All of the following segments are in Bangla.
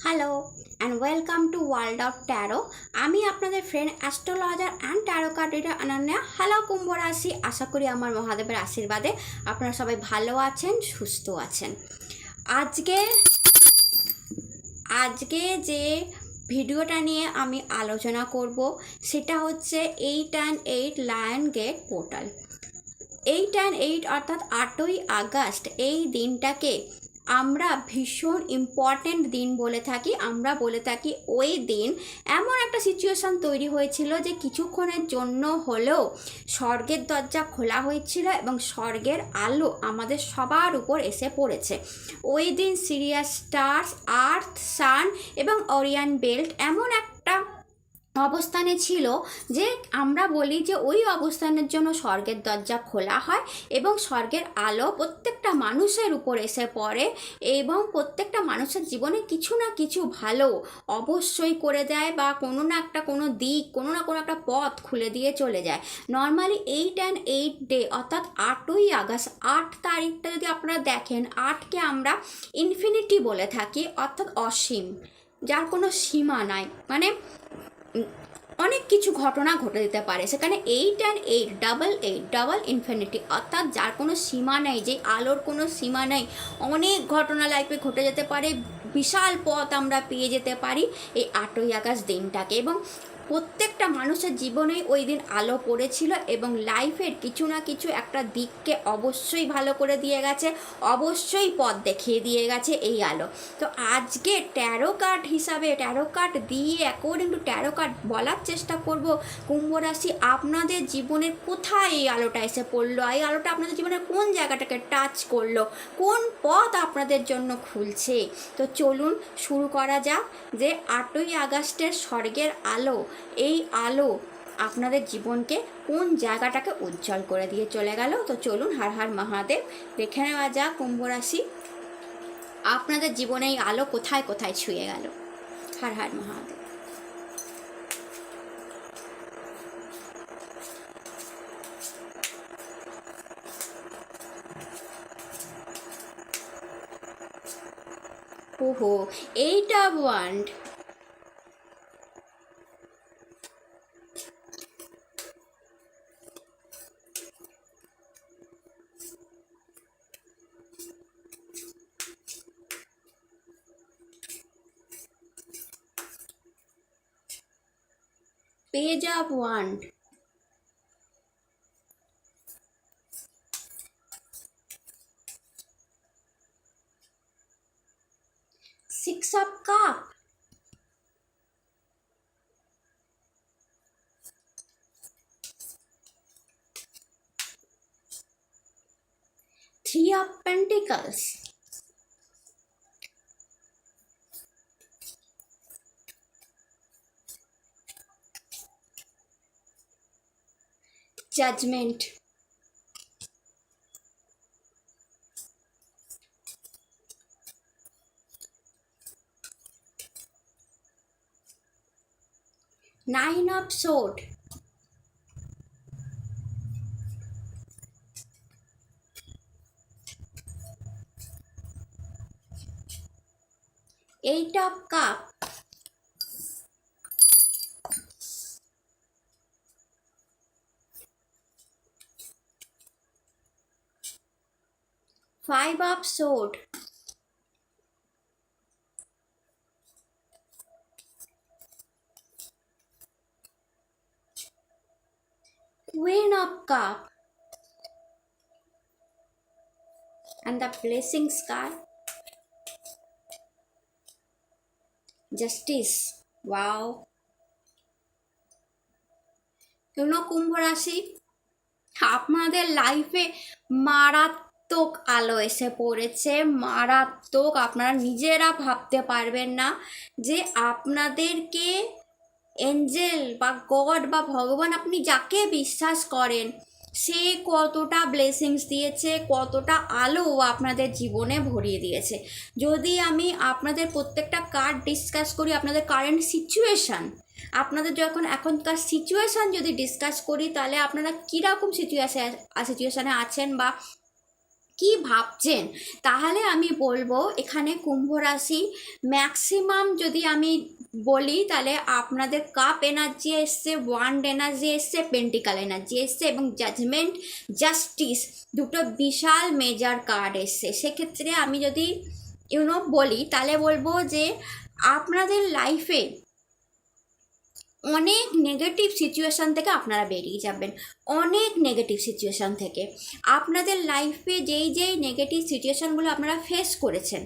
Hello and welcome to world of tarot. আমি আপনাদের friend astrologer and tarot card reader Ananya. Hello কুম্ভ রাশি, আশা করি আমার মহাদেবের আশীর্বাদে আপনারা সবাই ভালো আছেন, সুস্থ আছেন। আজকে যে ভিডিওটা নিয়ে আমি আলোচনা করব সেটা হচ্ছে 8 লায়ন গেট পোর্টাল। 8 অর্থাৎ 8ই আগস্ট, এই দিনটাকে আমরা ভীষণ ইম্পর্ট্যান্ট দিন বলে থাকি। আমরা বলে থাকি ওই দিন এমন একটা সিচুয়েশান তৈরি হয়েছিল যে কিছুক্ষণের জন্য হলেও স্বর্গের দরজা খোলা হয়েছিল এবং স্বর্গের আলো আমাদের সবার উপর এসে পড়েছে। ওই দিন সিরিয়াস স্টার্স, আর্থ, সান এবং ওরিয়ান বেল্ট এমন একটা অবস্থানে ছিল যে আমরা বলি যে ওই অবস্থানের জন্য স্বর্গের দরজা খোলা হয় এবং স্বর্গের আলো প্রত্যেকটা মানুষের উপর এসে পড়ে এবং প্রত্যেকটা মানুষের জীবনে কিছু না কিছু ভালো অবশ্যই করে দেয় বা কোনো না কোনো দিক, কোনো না কোনো একটা পথ খুলে দিয়ে চলে যায়। নর্মালি 8 ডে অর্থাৎ 8ই আগস্ট, 8 তারিখটা যদি আপনারা দেখেন, 8কে আমরা ইনফিনিটি বলে থাকি, অর্থাৎ অসীম, যার কোনো সীমা নাই। মানে অনেক কিছু ঘটনা ঘটে দিতে পারে সেখানে। 8 ডাবল ইনফিনিটি, অর্থাৎ যার কোনো সীমা নেই, যে আলোর কোনো সীমা নেই। অনেক ঘটনা লাইফে ঘটে যেতে পারে, বিশাল পথ আমরা পেয়ে যেতে পারি এই 8ই আগস্ট দিনটাকে। এবং প্রত্যেকটা মানুষের জীবনেই ওই দিন আলো পড়েছিল এবং লাইফের কিছু না কিছু একটা দিককে অবশ্যই ভালো করে দিয়ে গেছে, অবশ্যই পথ দেখিয়ে দিয়ে গেছে এই আলো। তো আজকে ট্যারো কার্ড হিসাবে, ট্যারো কার্ড দিয়ে অ্যাকর্ডিং টু ট্যারো কার্ড বলার চেষ্টা করব কুম্ভ রাশি আপনাদের জীবনের কোথায় এই আলোটা এসে পড়লো, এই আলোটা আপনাদের জীবনের কোন জায়গাটাকে টাচ করলো, কোন পথ আপনাদের জন্য খুলছে। তো চলুন শুরু করা যাক যে 8ই আগস্টের স্বর্গের আলো, এই আলো আপনাদের জীবনকে কোন জায়গাটাকে উজ্জ্বল করে দিয়ে চলে গেল। তো চলুন হর হর মহাদেব দেখে নেওয়া যাক কুম্ভ রাশি আপনাদের জীবনে এই আলো কোথায় কোথায় ছুঁয়ে গেল। হর হর মহাদেব। ওহো, 8 of Wands, Page of Wands, 6 of Cups, Three of Pentacles, Judgment, Nine of Swords, Eight of Cups, Five of Swords, Queen of Cups, and the Blessings card, Justice. Wow. কুম্ভ রাশি আপনাদের লাইফে মারাত্মক আলো এসে পড়েছে, মারাত্মক। আপনারা নিজেরা ভাবতে পারবেন না যে আপনাদেরকে এঞ্জেল বা গড বা ভগবান, আপনি যাকে বিশ্বাস করেন, সে কতটা ব্লেসিংস দিয়েছে, কতটা আলো আপনাদের জীবনে ভরিয়ে দিয়েছে। যদি আমি আপনাদের প্রত্যেকটা কার্ড ডিসকাস করি, আপনাদের কারেন্ট সিচুয়েশান, আপনাদের যখন এখনকার সিচুয়েশান যদি ডিসকাস করি, তাহলে আপনারা কীরকম সিচুয়েশানে আছেন বা কি ভাবছেন, তাহলে আমি বলবো এখানে কুম্ভ রাশি ম্যাক্সিমাম যদি আমি বলি তাহলে আপনাদের কাপ এনার্জি এসছে, ওয়ান্ড এনার্জি এসছে, পেন্টিকাল এনার্জি এসছে এবং জাজমেন্ট, জাস্টিস, দুটো বিশাল মেজর কার্ড এসছে। সেক্ষেত্রে আমি যদি বলি তাহলে বলবো যে আপনাদের লাইফে অনেক নেগেটিভ সিচুয়েশান থেকে আপনারা বেরিয়ে যাবেন, অনেক নেগেটিভ সিচুয়েশান থেকে। আপনাদের লাইফে যেই নেগেটিভ সিচুয়েশানগুলো আপনারা ফেস করেছেন,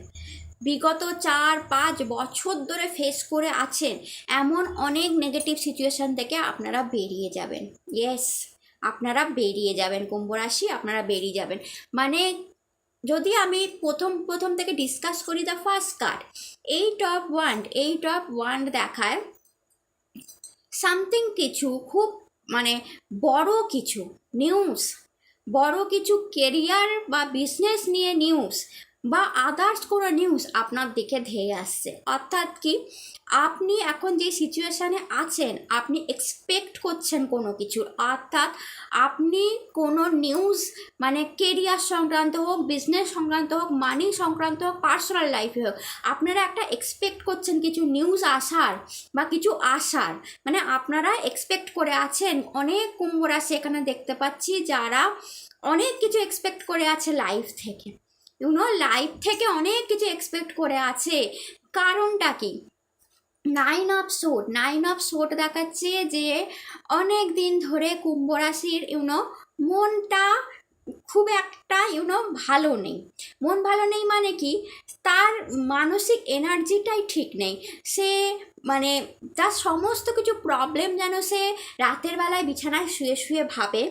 বিগত 4-5 বছর ধরে ফেস করে আছেন, এমন অনেক নেগেটিভ সিচুয়েশান থেকে আপনারা বেরিয়ে যাবেন। ইয়েস, আপনারা বেরিয়ে যাবেন কুম্ভ রাশি, আপনারা বেরিয়ে যাবেন। মানে যদি আমি প্রথম থেকে ডিসকাস করি the first card, eight of wand দেখায় সামথিং কিছু খুব মানে বড় কিছু নিউজ, বড় কিছু কেরিয়ার বা বিজনেস নিয়ে নিউজ বা আদার্স কোনো নিউজ আপনার দিকে ধেয়ে আসছে। অর্থাৎ কি, আপনি এখন যে সিচুয়েশানে আছেন, আপনি এক্সপেক্ট করছেন কোনো কিছুর, অর্থাৎ আপনি কোনো নিউজ মানে কেরিয়ার সংক্রান্ত হোক, বিজনেস সংক্রান্ত হোক, মানি সংক্রান্ত হোক, পার্সোনাল লাইফে হোক, আপনারা একটা এক্সপেক্ট করছেন কিছু নিউজ আসার বা কিছু আসার, মানে আপনারা এক্সপেক্ট করে আছেন। অনেক কুম্ভ রাশি এখানে দেখতে পাচ্ছি যারা অনেক কিছু এক্সপেক্ট করে আছে লাইফ থেকে, লাইফ থেকে অনেক কিছু এক্সপেক্ট করে আছে। কারণটা কি, নাইন অফ সোট দেখাচ্ছে যে অনেক দিন ধরে কুম্ভ রাশির মনটা খুব একটা ভালো নেই। মন ভালো নেই মানে কি, তার মানসিক এনার্জিটাই ঠিক নেই। সে মানে তার সমস্ত কিছু প্রবলেম যেন সে রাতের বেলায় বিছানায় শুয়ে শুয়ে ভাবে,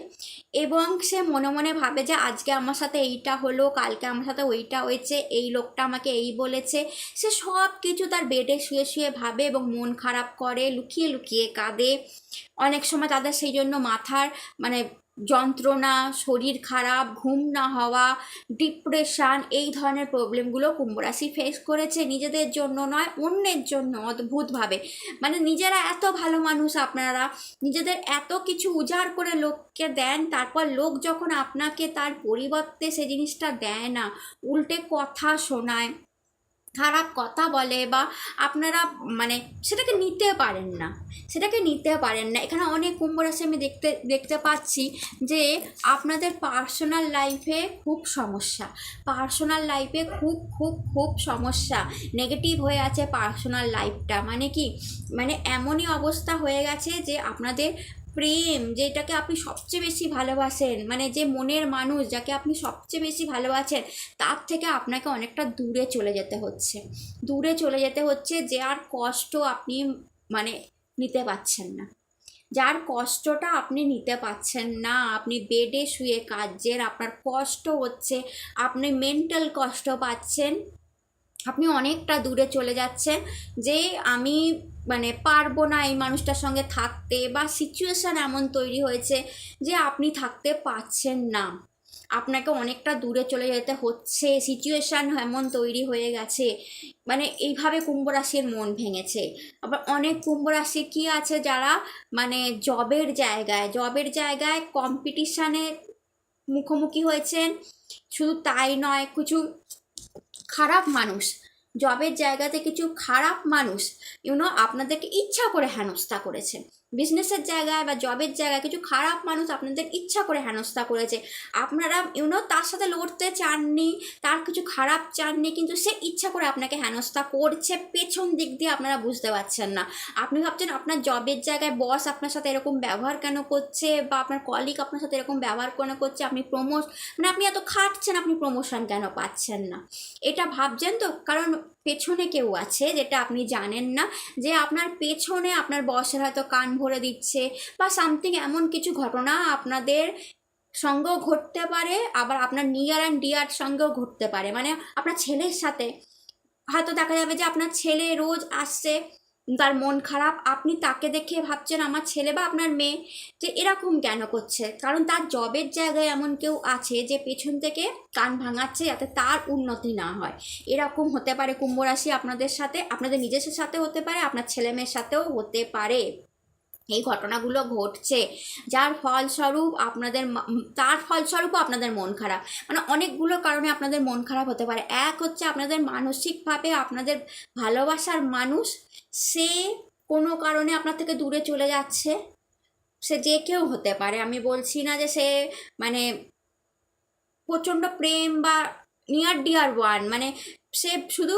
এবং সে মনে মনে ভাবে যে আজকে আমার সাথে এইটা হলো, কালকে আমার সাথে ওইটা হয়েছে, এই লোকটা আমাকে এই বলেছে। সে সব কিছু তার বেডে শুয়ে শুয়ে ভাবে এবং মন খারাপ করে, লুকিয়ে লুকিয়ে কাঁদে। অনেক সময় তাদের সেই জন্য মাথার মানে যন্ত্রণা, শরীর খারাপ, ঘুম না হওয়া, ডিপ্রেশান, এই ধরনের প্রবলেমগুলো কুম্ভ রাশি ফেস করেছে। নিজেদের জন্য নয়, অন্যের জন্য অদ্ভুতভাবে। মানে নিজেরা এত ভালো মানুষ, আপনারা নিজেদের এত কিছু উজাড় করে লোককে দেন, তারপর লোক যখন আপনাকে তার পরিবর্তে সে জিনিসটা দেয় না, উল্টে কথা শোনায়, খারাপ কথা বলে, বা আপনারা মানে সেটাকে নিতে পারেন না, এখানে অনেক কুম্ভ রাশি আমি দেখতে পাচ্ছি যে আপনাদের পার্সোনাল লাইফে খুব সমস্যা, খুব সমস্যা, নেগেটিভ হয়ে আছে পার্সোনাল লাইফটা। মানে কি, মানে এমনই অবস্থা হয়ে গেছে যে আপনাদের প্রেম, যেটাকে আপনি সবচেয়ে বেশি ভালোবাসেন, মানে যে মনের মানুষ যাকে আপনি সবচেয়ে বেশি ভালোবাসেন, তার থেকে আপনাকে অনেকটা দূরে চলে যেতে হচ্ছে, যে আর কষ্ট আপনি মানে নিতে পারছেন না, যার কষ্টটা আপনি নিতে পারছেন না, আপনি বেডে শুয়ে কাজের আপনার কষ্ট হচ্ছে, আপনি মেন্টাল কষ্ট পাচ্ছেন, আপনি অনেকটা দূরে চলে যাচ্ছেন, যে আমি মানে পারবো না এই মানুষটার সঙ্গে থাকতে, বা সিচুয়েশান এমন তৈরি হয়েছে যে আপনি থাকতে পারছেন না, আপনাকে অনেকটা দূরে চলে যেতে হচ্ছে, সিচুয়েশান এমন তৈরি হয়ে গেছে। মানে এইভাবে কুম্ভ রাশির মন ভেঙেছে। আবার অনেক কুম্ভ রাশি কি আছে যারা মানে জবের জায়গায় কম্পিটিশানে মুখোমুখি হয়েছেন। শুধু তাই নয়, কিছু খারাপ মানুষ, জবের জায়গাতে কিছু খারাপ মানুষ আপনাদেরকে ইচ্ছা করে হেনস্থা করেছে। বিজনেসের জায়গায় বা জবের জায়গায় কিছু খারাপ মানুষ আপনাদের ইচ্ছা করে হেনস্থা করেছে। আপনারা তার সাথে লড়তে চাননি, তার কিছু খারাপ চাননি, কিন্তু সে ইচ্ছা করে আপনাকে হেনস্থা করছে পেছন দিক দিয়ে, আপনারা বুঝতে পারছেন না। আপনি ভাবছেন আপনার জবের জায়গায় বস আপনার সাথে এরকম ব্যবহার কেন করছে, বা আপনার কলিগ আপনার সাথে এরকম ব্যবহার কেন করছে, আপনি এত খাটছেন, আপনি প্রমোশন কেন পাচ্ছেন না, এটা ভাবছেন তো। কারণ পেছনে কেউ আছে যেটা আপনি জানেন না, যে আপনার পেছনে আপনার বসের হয়তো কান ভরে দিচ্ছে, বা সামথিং এমন কিছু ঘটনা আপনাদের সঙ্গেও ঘটতে পারে, আবার আপনার নিয়ার অ্যান্ড ডিয়ার সঙ্গেও ঘটতে পারে। মানে আপনার ছেলের সাথে হয়তো দেখা যাবে যে আপনার ছেলে রোজ আসছে, তার মন খারাপ, আপনি তাকে দেখে ভাবছেন আমার ছেলে বা আপনার মেয়ে যে এরকম কেন করছে, কারণ তার জবের জায়গায় এমন কেউ আছে যে পেছন থেকে কান ভাঙাচ্ছে যাতে তার উন্নতি না হয়। এরকম হতে পারে কুম্ভ রাশি আপনাদের সাথে, আপনাদের নিজের সাথে হতে পারে, আপনার ছেলে মেয়ের সাথেও হতে পারে। এই ঘটনাগুলো ঘটছে, যার ফলস্বরূপ তার ফলস্বরূপও আপনাদের মন খারাপ। মানে অনেকগুলো কারণে আপনাদের মন খারাপ হতে পারে। এক হচ্ছে আপনাদের মানসিকভাবে আপনাদের ভালোবাসার মানুষ সে কোনো কারণে আপনার থেকে দূরে চলে যাচ্ছে। সে যে কেউ হতে পারে, আমি বলছি না যে সে মানে প্রচণ্ড প্রেম বা নিয়ার ডিয়ার ওয়ান, মানে সে শুধু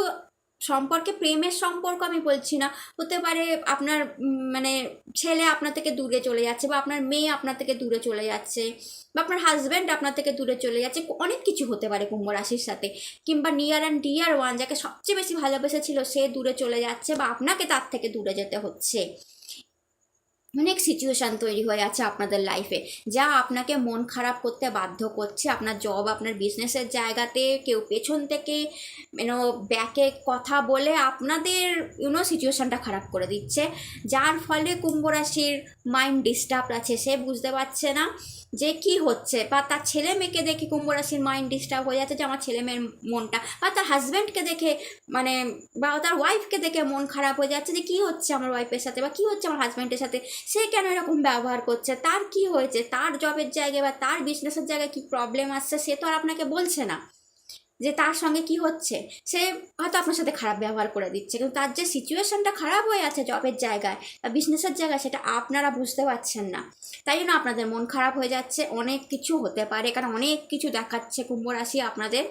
সম্পর্কে প্রেমের সম্পর্ক আমি বলছি না, হতে পারে আপনার মানে ছেলে আপনার থেকে দূরে চলে যাচ্ছে, বা আপনার মেয়ে আপনার থেকে দূরে চলে যাচ্ছে, বা আপনার হাজব্যান্ড আপনার থেকে দূরে চলে যাচ্ছে, অনেক কিছু হতে পারে কুম্ভ রাশির সাথে। কিংবা নিয়ার অ্যান্ড ডিয়ার ওয়ান, যাকে সবচেয়ে বেশি ভালোবেসেছিল সে দূরে চলে যাচ্ছে, বা আপনাকে তার থেকে দূরে যেতে হচ্ছে। অনেক সিচুয়েশান তৈরি হয়ে আছে আপনাদের লাইফে, যা আপনাকে মন খারাপ করতে বাধ্য করছে। আপনার জব, আপনার বিজনেসের জায়গাতে কেউ পেছন থেকে ব্যাকে কথা বলে আপনাদের সিচুয়েশানটা খারাপ করে দিচ্ছে, যার ফলে কুম্ভ রাশির মাইন্ড ডিস্টার্ব আছে। সে বুঝতে পারছে না যে কি হচ্ছে, বা তার ছেলে মেয়েকে দেখে কুম্ভ রাশির মাইন্ড ডিস্টার্ব হয়ে যাচ্ছে যে আমার ছেলে মেয়ের মনটা, বা তার হাজব্যান্ডকে দেখে মানে বা তার ওয়াইফকে দেখে মন খারাপ হয়ে যাচ্ছে যে কি হচ্ছে আমার ওয়াইফের সাথে, বা কি হচ্ছে আমার হাজব্যান্ডের সাথে, সে কেন এরকম ব্যবহার করছে, তার কি হয়েছে, তার জবের জায়গায় বা তার বিজনেসের জায়গায় কি প্রবলেম আসছে সে তো আর আপনাকে বলছে না যে তার সঙ্গে কি হচ্ছে। সে হয়তো আপনার সাথে খারাপ ব্যবহার করে দিচ্ছে, কিন্তু তার যে সিচুয়েশনটা খারাপ হয়ে আছে জবের জায়গায় বা বিজনেসের জায়গায় সেটা আপনারা বুঝতে পারছেন না। তাই জন্য আপনাদের মন খারাপ হয়ে যাচ্ছে। অনেক কিছু হতে পারে, কারণ অনেক কিছু দেখাচ্ছে কুম্ভ রাশি আপনাদের,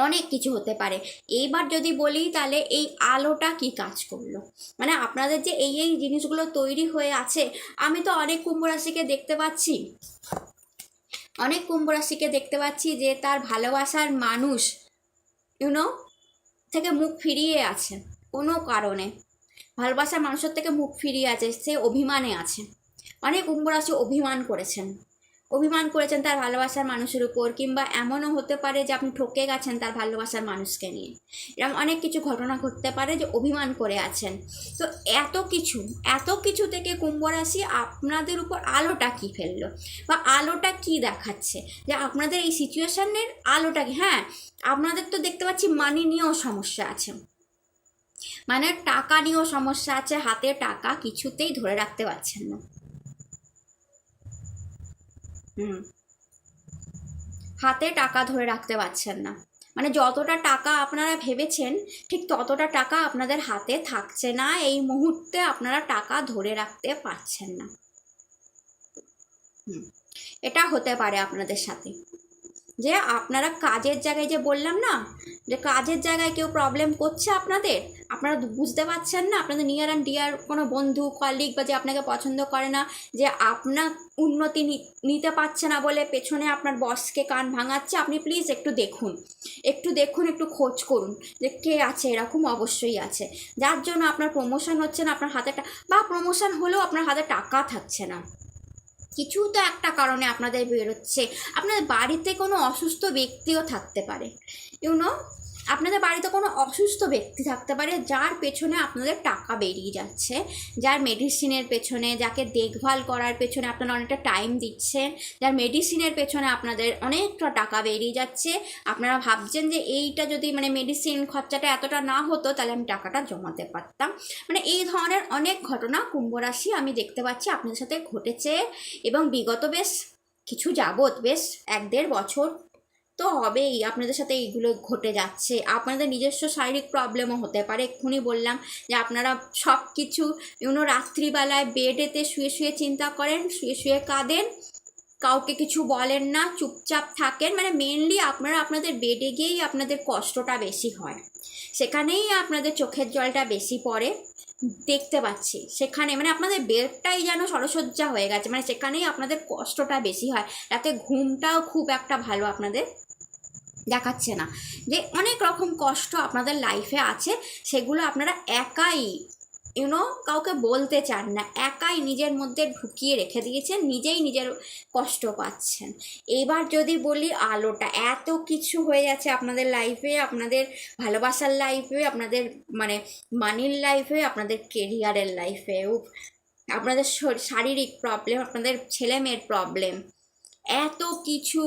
অনেক কিছু হতে পারে। এইবার যদি বলি তাহলে এই আলোটা কি কাজ করলো, মানে আপনাদের যে এই জিনিসগুলো তৈরি হয়ে আছে, আমি তো অনেক কুম্ভ রাশিকে দেখতে পাচ্ছি, অনেক কুম্ভ রাশিকে দেখতে পাচ্ছি যে তার ভালোবাসার মানুষ থেকে মুখ ফিরিয়ে আছে কোনো কারণে, ভালোবাসার মানুষের থেকে মুখ ফিরিয়ে আছে, সে অভিমানে আছে। অনেক কুম্ভ রাশি অভিমান করেছেন তার ভালোবাসার মানুষের উপর, কিংবা এমনও হতে পারে যে আপনি ঠকে গেছেন তার ভালোবাসার মানুষকে নিয়ে। এরকম অনেক কিছু ঘটনা ঘটতে পারে যে অভিমান করে আছেন। তো এত কিছু থেকে কুম্ভ রাশি আপনাদের উপর আলোটা কি ফেললো, বা আলোটা কি দেখাচ্ছে, যে আপনাদের এই সিচুয়েশনের আলোটা কি। হ্যাঁ, আপনাদের তো দেখতে পাচ্ছি মানি নিয়েও সমস্যা আছে, মানে টাকা নিয়েও সমস্যা আছে, হাতে টাকা কিছুতেই ধরে রাখতে পারছেন না। হাতে টাকা ধরে রাখতে পারছেন না, মানে যতটা টাকা আপনারা ভেবেছেন ঠিক ততটা টাকা আপনাদের হাতে থাকছে না, এই মুহূর্তে আপনারা টাকা ধরে রাখতে পারছেন না। এটা হতে পারে আপনাদের সাথে, যে আপনারা কাজের জায়গায়, যে বললাম না যে কাজের জায়গায় কেউ প্রবলেম করছে আপনাদের, আপনারা বুঝতে পারছেন না, আপনাদের নিয়ার অ্যান্ড ডিয়ার কোনো বন্ধু কলিগ বা যে আপনাকে পছন্দ করে না, যে আপনার উন্নতি নিতে পারছে না বলে পেছনে আপনার বসকে কান ভাঙাচ্ছে। আপনি প্লিজ একটু দেখুন, একটু খোঁজ করুন যে কে আছে, এরকম অবশ্যই আছে, যার জন্য আপনার প্রমোশন হচ্ছে না, আপনার হাতে বা প্রমোশন হলেও আপনার হাতে টাকা থাকছে না। কিছু তো একটা কারণে আপনাদের বেরোচ্ছে। আপনাদের বাড়িতে কোনো অসুস্থ ব্যক্তিও থাকতে পারে, আপনাদের বাড়িতে কোনো অসুস্থ ব্যক্তি থাকতে পারে যার পেছনে আপনাদের টাকা বেরিয়ে যাচ্ছে, যার মেডিসিনের পেছনে, যাকে দেখভাল করার পেছনে আপনারা অনেকটা টাইম দিচ্ছেন, যার মেডিসিনের পেছনে আপনাদের অনেকটা টাকা বেরিয়ে যাচ্ছে। আপনারা ভাবছেন যে এইটা যদি মানে মেডিসিন খরচাটা এতটা না হতো তাহলে আমি টাকাটা জমাতে পারতাম। মানে এই ধরনের অনেক ঘটনা কুম্ভ রাশি আমি দেখতে পাচ্ছি আপনাদের সাথে ঘটেছে, এবং বিগত বেশ কিছু যাবৎ, বেশ 1-1.5 বছর তো হবেই আপনাদের সাথে এইগুলো ঘটে যাচ্ছে। আপনাদের নিজস্ব শারীরিক প্রবলেমও হতে পারে। এক্ষুনি বললাম যে আপনারা সব কিছু রাত্রিবেলায় বেডেতে শুয়ে শুয়ে চিন্তা করেন, শুয়ে শুয়ে কাঁদেন, কাউকে কিছু বলেন না, চুপচাপ থাকেন। মানে মেনলি আপনারা আপনাদের বেডে গিয়েই আপনাদের কষ্টটা বেশি হয়, সেখানেই আপনাদের চোখের জলটা বেশি পড়ে দেখতে পাচ্ছি। সেখানে মানে আপনাদের বেডটাই যেন সরসজ্জা হয়ে গেছে, মানে সেখানেই আপনাদের কষ্টটা বেশি হয়, রাতে ঘুমটাও খুব একটা ভালো আপনাদের দেখাচ্ছে না। যে অনেক রকম কষ্ট আপনাদের লাইফে আছে, সেগুলো আপনারা একাই কাউকে বলতে চান না, একাই নিজের মধ্যে ঢুকিয়ে রেখে দিয়েছেন, নিজেই নিজের কষ্ট পাচ্ছেন। এবার যদি বলি আলোটা, এত কিছু হয়ে যাচ্ছে আপনাদের লাইফে, আপনাদের ভালোবাসার লাইফে, আপনাদের মানে মানির লাইফে, আপনাদের কেরিয়ারের লাইফে, আপনাদের শারীরিক প্রবলেম, আপনাদের ছেলে মেয়ের প্রবলেম, এত কিছু।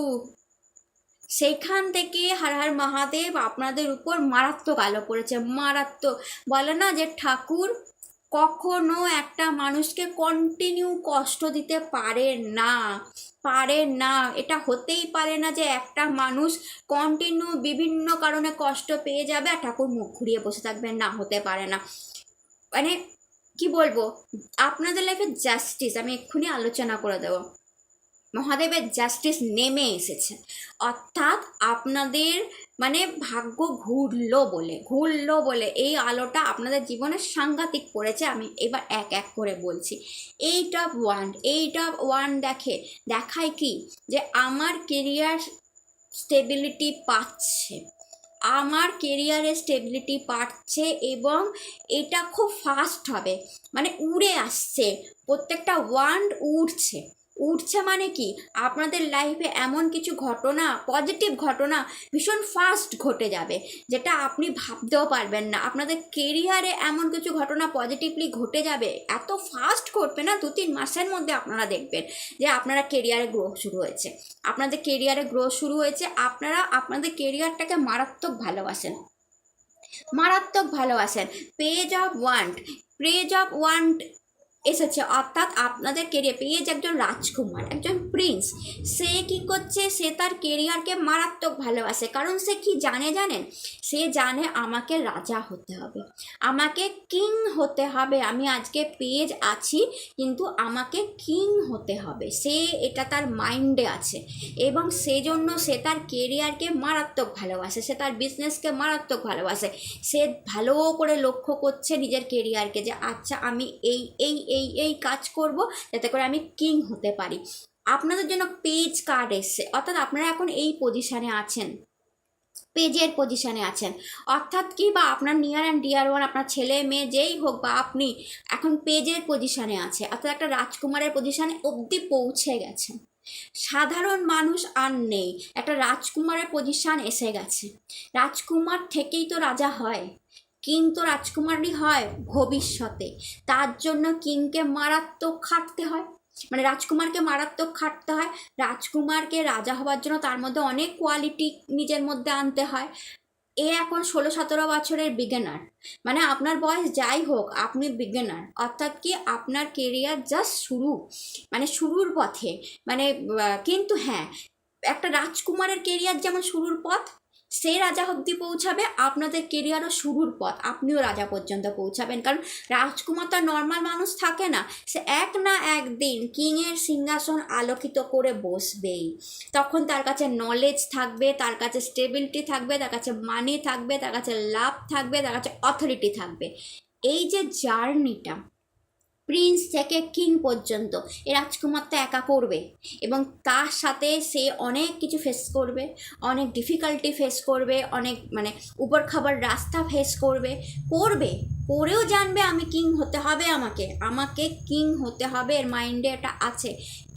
সেইখান থেকে হর হর মহাদেব আপনাদের উপর মারাত্মক আলো পড়েছে, মারাত্মক। বলে না যে ঠাকুর কখনো একটা মানুষকে কন্টিনিউ কষ্ট দিতে পারে না। এটা হতেই পারে না যে একটা মানুষ কন্টিনিউ বিভিন্ন কারণে কষ্ট পেয়ে যাবে আর ঠাকুর মুখ ঘুরিয়ে বসে থাকবে, না, হতে পারে না। মানে কি বলবো, আপনাদের লাইফে জাস্টিস আমি এক্ষুনি আলোচনা করে দেবো। মহাদেবের জাস্টিস নেমে এসেছে, অর্থাৎ আপনাদের মানে ভাগ্য ঘুরলো বলে এই আলোটা আপনাদের জীবনে সাংঘাতিক পড়েছে। আমি এবার এক এক করে বলছি। এইট অফ ওয়ান দেখায় কি, যে আমার কেরিয়ার স্টেবিলিটি পাচ্ছে এবং এটা খুব ফাস্ট হবে, মানে উড়ে আসছে, প্রত্যেকটা ওয়ান্ড উড়ছে মানে কি, আপনাদের লাইফে এমন কিছু ঘটনা, পজিটিভ ঘটনা ভীষণ ফাস্ট ঘটে যাবে, যেটা আপনি ভাবতেও পারবেন না। আপনাদের কেরিয়ারে এমন কিছু ঘটনা পজিটিভলি ঘটে যাবে, এত ফাস্ট ঘটবে না, 2-3 মাসের মধ্যে আপনারা দেখবেন যে আপনারা কেরিয়ারে গ্রো শুরু হয়েছে, আপনারা আপনাদের কেরিয়ারটাকে মারাত্মক ভালোবাসেন। পেজ অফ ওয়ান্ড এসেছে, অর্থাৎ আপনাদের কেরিয়ার পেজ একজন রাজকুমার, একজন প্রিন্স। সে কি করছে, সে তার কেরিয়ারকে মারাত্মক ভালোবাসে, কারণ সে কি জানেন, সে জানে আমাকে রাজা হতে হবে, আমাকে কিং হতে হবে। আমি আজকে পেজ আছি কিন্তু আমাকে কিং হতে হবে, সে এটা তার মাইন্ডে আছে এবং সেজন্য সে তার কেরিয়ারকে মারাত্মক ভালোবাসে, সে তার বিজনেসকে মারাত্মক ভালোবাসে। সে ভালো করে লক্ষ্য করছে নিজের কেরিয়ারকে, যে আচ্ছা আমি এই কাজ করব যাতে করে আমি কিং হতে পারি। আপনাদের জন্য পেজ কার্ড এসছে, অর্থাৎ আপনারা এখন এই পজিশানে আছেন, পেজের পজিশানে আছেন, অর্থাৎ কি, বা আপনার নিয়ার অ্যান্ড ডিয়ার ওয়ান, আপনার ছেলে মেয়ে যেই হোক বা আপনি এখন পেজের পজিশানে আছে, অর্থাৎ একটা রাজকুমারের পজিশানে অবধি পৌঁছে গেছেন। সাধারণ মানুষ আর নেই, একটা রাজকুমারের পজিশান এসে গেছে। রাজকুমার থেকেই তো রাজা হয়, কিং তো রাজকুমারই হয় ভবিষ্যতে। তার জন্য কিংকে মারাত্মক খাটতে হয়, মানে রাজকুমারকে মারাত্মক খাটতে হয়। রাজকুমারকে রাজা হওয়ার জন্য তার মধ্যে অনেক কোয়ালিটি নিজের মধ্যে আনতে হয়। এ এখন 16-17 বছরের বিগিনার, মানে আপনার বয়স যাই হোক আপনি বিগিনার, অর্থাৎ কি আপনার কেরিয়ার জাস্ট মানে শুরুর পথে, মানে কিন্তু হ্যাঁ, একটা রাজকুমারের কেরিয়ার যেমন শুরুর পথ, সে রাজা অবধি পৌঁছাবে, আপনাদের কেরিয়ারও শুরুর পথ, আপনিও রাজা পর্যন্ত পৌঁছাবেন। কারণ রাজকুমার তো নর্মাল মানুষ থাকে না, সে এক না একদিন কিংয়ের সিংহাসন আলোকিত করে বসবেই। তখন তার কাছে নলেজ থাকবে, তার কাছে স্টেবিলিটি থাকবে, তার কাছে মানি থাকবে, তার কাছে লাভ থাকবে, তার কাছে অথরিটি থাকবে। এই যে জার্নিটা প্রিন্স থেকে কিং পর্যন্ত, এই রাজকুমারটা একা করবে এবং তার সাথে সে অনেক কিছু ফেস করবে, অনেক ডিফিকাল্টি ফেস করবে, অনেক মানে উপর খাবার রাস্তা ফেস করেও জানবে আমি কিং হতে হবে, আমাকে কিং হতে হবে, এর মাইন্ডে এটা আছে,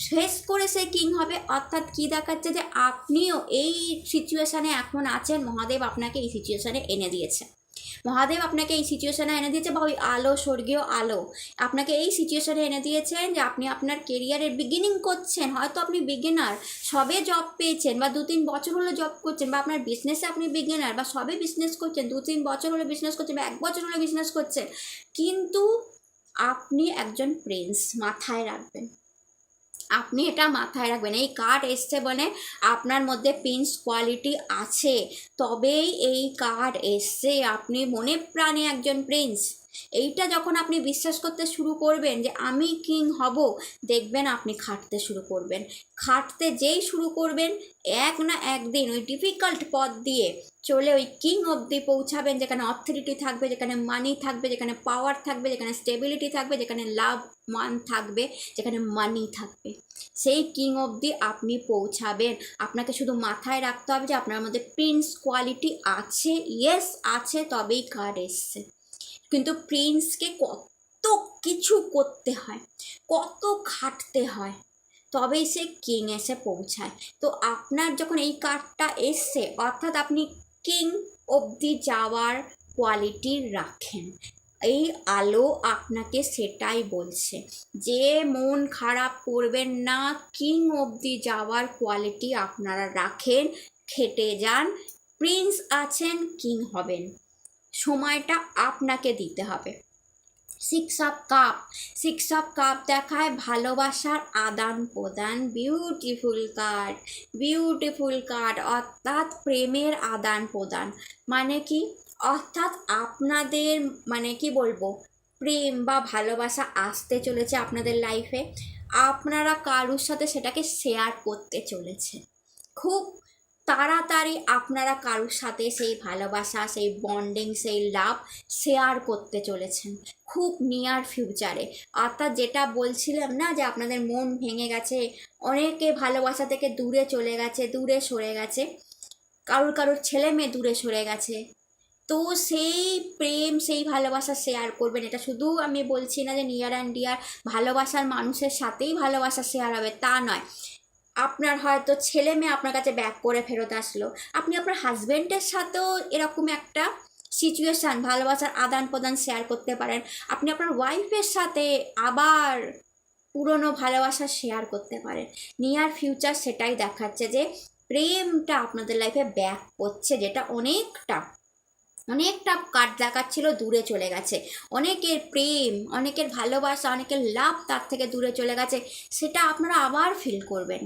ফেস করে সে কিং হবে। অর্থাৎ কি দেখাচ্ছে, যে আপনিও এই সিচুয়েশানে এখন আছেন, মহাদেব আপনাকে এই সিচুয়েশানে এনে দিয়েছে, বা ওই আলো, স্বর্গীয় আলো আপনাকে এই সিচুয়েশনে এনে দিয়েছেন, যে আপনি আপনার কেরিয়ারের বিগিনিং করছেন। হয়তো আপনি বিগিনার, সবে জব পেয়েছেন, বা 2-3 বছর হলো জব করছেন, বা আপনার বিজনেসে আপনি বিগিনার, বা সবে বিজনেস করছেন, 2-3 বছর হলো বিজনেস করছেন, বা 1 বছর হলো বিজনেস করছেন, কিন্তু আপনি একজন প্রিন্স, আপনি এটা মাথায় রাখবেন। এই কার্ড এসছে বলে আপনার মধ্যে প্রিন্স কোয়ালিটি আছে, তবেই এই কার্ড এসছে, আপনি মনে প্রাণে একজন প্রিন্স। এইটা যখন আপনি বিশ্বাস করতে শুরু করবেন যে আমি কিং হব, দেখবেন আপনি খাটতে যেই শুরু করবেন, এক না একদিন ওই ডিফিকাল্ট পথ দিয়ে চলে ওই কিং অবধি পৌঁছাবেন, যেখানে অথরিটি থাকবে, যেখানে মানি থাকবে, যেখানে পাওয়ার থাকবে, যেখানে স্টেবিলিটি থাকবে, যেখানে লাভ মান থাকবে, যেখানে মানি থাকবে। সেই কিং অবধি আপনি পৌঁছাবেন। আপনাকে শুধু মাথায় রাখতে হবে যে আপনার মধ্যে প্রিন্স কোয়ালিটি আছে, ইয়েস আছে, তবেই কার্ড এসছে। কিন্তু প্রিন্সকে কত কিছু করতে হয়, কত খাটতে হয়, তবেই সে কিং এসে পৌঁছায়। তো আপনার যখন এই কার্ডটা এসছে, অর্থাৎ আপনি কিং অবধি যাওয়ার কোয়ালিটি রাখেন। এই আলো আপনাকে সেটাই বলছে, যে মন খারাপ করবেন না, কিং অবধি যাওয়ার কোয়ালিটি আপনারা রাখেন, খেটে যান, প্রিন্স আছেন, কিং হবেন, সময়টা আপনাকে দিতে হবে। সিক্স অফ কাপ দেখায় ভালোবাসার আদান প্রদান, বিউটিফুল কার্ড অর্থাৎ প্রেমের আদান প্রদান। মানে কি, অর্থাৎ আপনাদের মানে কি বলবো, প্রেম বা ভালোবাসা আসতে চলেছে আপনাদের লাইফে, আপনারা কারুর সাথে সেটাকে শেয়ার করতে চলেছে খুব তাড়াতাড়ি। আপনারা কারুর সাথে সেই ভালোবাসা, সেই বন্ডিং, সেই লাভ শেয়ার করতে চলেছেন খুব নিয়ার ফিউচারে। অর্থাৎ যেটা বলছিলাম না যে আপনাদের মন ভেঙে গেছে, অনেকে ভালোবাসা থেকে দূরে চলে গেছে, দূরে সরে গেছে, কারুর ছেলে মেয়ে দূরে সরে গেছে, তো সেই প্রেম সেই ভালোবাসা শেয়ার করবেন। এটা শুধু আমি বলছি না যে নিয়ার অ্যান্ড ডিয়ার ভালোবাসার মানুষের সাথেই ভালোবাসা শেয়ার হবে, তা নয়। আপনার হয়তো ছেলে মেয়ে আপনার কাছে ব্যাক করে ফেরত আসলো, আপনি আপনার হাজব্যান্ডের সাথেও এরকম একটা সিচুয়েশান ভালোবাসার আদান প্রদান শেয়ার করতে পারেন। আপনি আপনার ওয়াইফের সাথে আবার পুরনো ভালোবাসা শেয়ার করতে পারেন। নিয়ার ফিউচার সেটাই দেখাচ্ছে যে প্রেমটা আপনাদের লাইফে ব্যাক করছে, যেটা অনেকটা কাট দেখাচ্ছিল দূরে চলে গেছে। অনেকের প্রেম, অনেকের ভালোবাসা, অনেকের লাভ তার থেকে দূরে চলে গেছে, সেটা আপনারা আবার ফিল করবেন।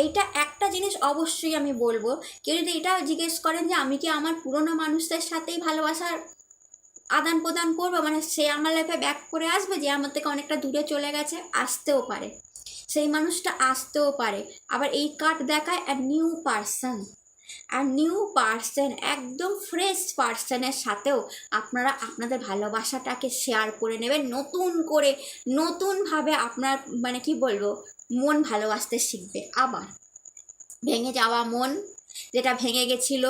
এইটা একটা জিনিস অবশ্যই আমি বলবো, কেউ যদি এটা জিজ্ঞেস করেন যে আমি কি আমার পুরনো মানুষদের সাথেই ভালোবাসার আদান প্রদান করবো, মানে সে আমার লাইফে ব্যাক করে আসবে যে আমার থেকে অনেকটা দূরে চলে গেছে, আসতেও পারে, সেই মানুষটা আসতেও পারে। আবার এই কার্ড দেখায় নিউ পার্সন, একদম ফ্রেশ পার্সনের সাথেও আপনারা আপনাদের ভালোবাসাটাকে শেয়ার করে নেবেন নতুনভাবে। আপনার মানে কি বলবো, মন ভালোবাসতে শিখবে আবার। ভেঙে যাওয়া মন, যেটা ভেঙে গেছিল,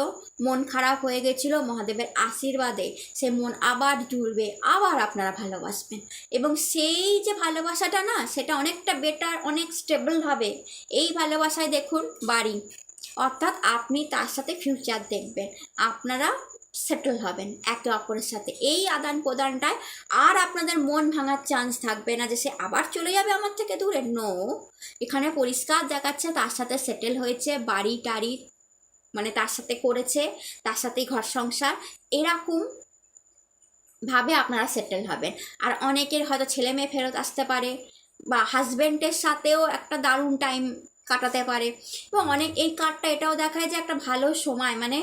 মন খারাপ হয়ে গেছিল, মহাদেবের আশীর্বাদে সে মন আবার জুড়বে, আবার আপনারা ভালোবাসবেন। এবং সেই যে ভালোবাসাটা না, সেটা অনেকটা বেটার, অনেক স্টেবল হবে। এই ভালোবাসায় দেখুন বাড়ি, অর্থাৎ আপনি তার সাথে ফিউচার দেখবেন, আপনারা সেটেল হবেন একে অপরের সাথে। এই আদান প্রদানটায় আর আপনাদের মন ভাঙার চান্স থাকবে না যে সে আবার চলে যাবে আমার থেকে দূরে। নো, এখানে পরিষ্কার দেখাচ্ছে তার সাথে সেটেল হয়েছে, বাড়ি টাড়ি মানে তার সাথে করেছে, তার সাথেই ঘর সংসার, এরকম ভাবে আপনারা সেটেল হবেন। আর অনেকের হয়তো ছেলে মেয়ে ফেরত আসতে পারে, বা হাজব্যান্ডের সাথেও একটা দারুণ টাইম কাটাতে পারে। এবং অনেক এই কার্ডটা এটাও দেখায় যে একটা ভালো সময়, মানে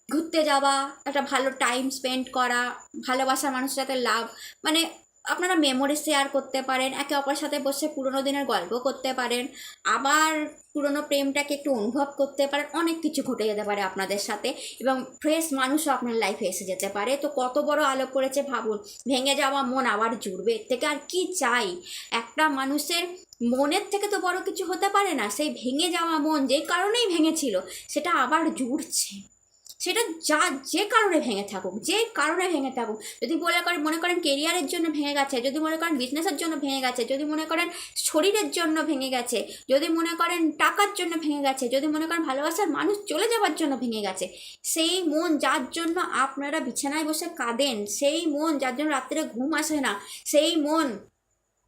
ঘুরতে যাওয়া, একটা ভালো টাইম স্পেন্ড করা, ভালোবাসার মানুষের সাথে লাভ, মানে আপনারা মেমোরি শেয়ার করতে পারেন, একে অপরের সাথে বসে পুরোনো দিনের গল্প করতে পারেন, আবার পুরোনো প্রেমটাকে একটু অনুভব করতে পারেন। অনেক কিছু ঘটে যেতে পারে আপনাদের সাথে, এবং ফ্রেশ মানুষও আপনার লাইফে এসে যেতে পারে। তো কত বড় আলো পড়েছে ভাবুন, ভেঙে যাওয়া মন আবার জুড়বে, এর থেকে আর কি চাই? একটা মানুষের মনের থেকে তো বড় কিছু হতে পারে না। সেই ভেঙে যাওয়া মন যে কারণেই ভেঙেছিল, সেটা আবার জুড়ছে। সেটা যে কারণে ভেঙে থাকুক, যদি মনে করেন কেরিয়ারের জন্য ভেঙে গেছে, যদি মনে করেন বিজনেসের জন্য ভেঙে গেছে, যদি মনে করেন শরীরের জন্য ভেঙে গেছে, যদি মনে করেন টাকার জন্য ভেঙে গেছে, যদি মনে করেন ভালোবাসার মানুষ চলে যাওয়ার জন্য ভেঙে গেছে, সেই মন যার জন্য আপনারা বিছানায় বসে কাঁদেন, সেই মন যার জন্য রাত্রে ঘুম আসে না, সেই মন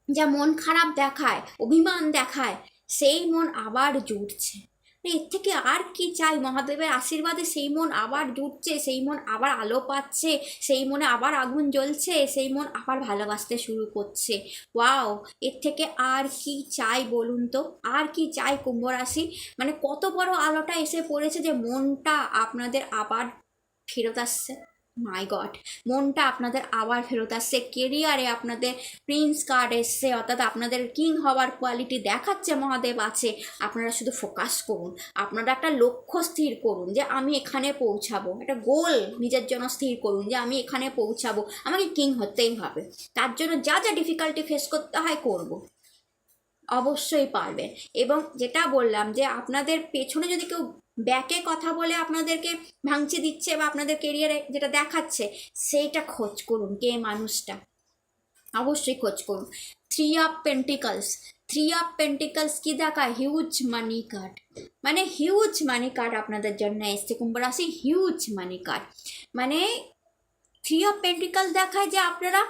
যা মন খারাপ দেখায়, অভিমান দেখায়, সেই মন আবার জুড়ছে। এর থেকে আর কি চাই? মহাদেবের আশীর্বাদে সেই মন আবার জুটছে, সেই মন আবার আলো পাচ্ছে, সেই মনে আবার আগুন জ্বলছে, সেই মন আবার ভালোবাসতে শুরু করছে। ওয়াও, এর থেকে আর কি চাই বলুন তো? আর কি চাই কুম্ভ রাশি? মানে কত বড় আলোটা এসে পড়েছে যে মনটা আপনাদের আবার ফেরত আসছে। মাই গড, মনটা আপনাদের আবার ফেরত আসছে। কেরিয়ারে আপনাদের প্রিন্স কার্ড এসছে, অর্থাৎ আপনাদের কিং হওয়ার কোয়ালিটি দেখাচ্ছে মহাদেব আছে। আপনারা শুধু ফোকাস করুন, আপনারা একটা লক্ষ্য স্থির করুন যে আমি এখানে পৌঁছাবো, একটা গোল নিজের জন্য স্থির করুন যে আমি এখানে পৌঁছাবো, আমাকে কিং হতেই হবে। তার জন্য যা যা ডিফিকাল্টি ফেস করতে হয় করব, অবশ্যই পারবেন। এবং যেটা বললাম যে আপনাদের পেছনে যদি কেউ ব্যাকে কথা বলে আপনাদেরকে ভাঙচি দিচ্ছে বা আপনাদের কেরিয়ারে যেটা দেখাচ্ছে, সেইটা খোঁজ করুন কে মানুষটা, অবশ্যই খোঁজ করুন। থ্রি অফ পেন্টিকলস কি দেখায়? হিউজ মানি কার্ড, মানে হিউজ মানি কার্ড আপনাদের জন্য এসছে কুম্ভ রাশি। হিউজ মানি কার্ড মানে থ্রি অফ পেন্টিকলস দেখায় যে আপনারা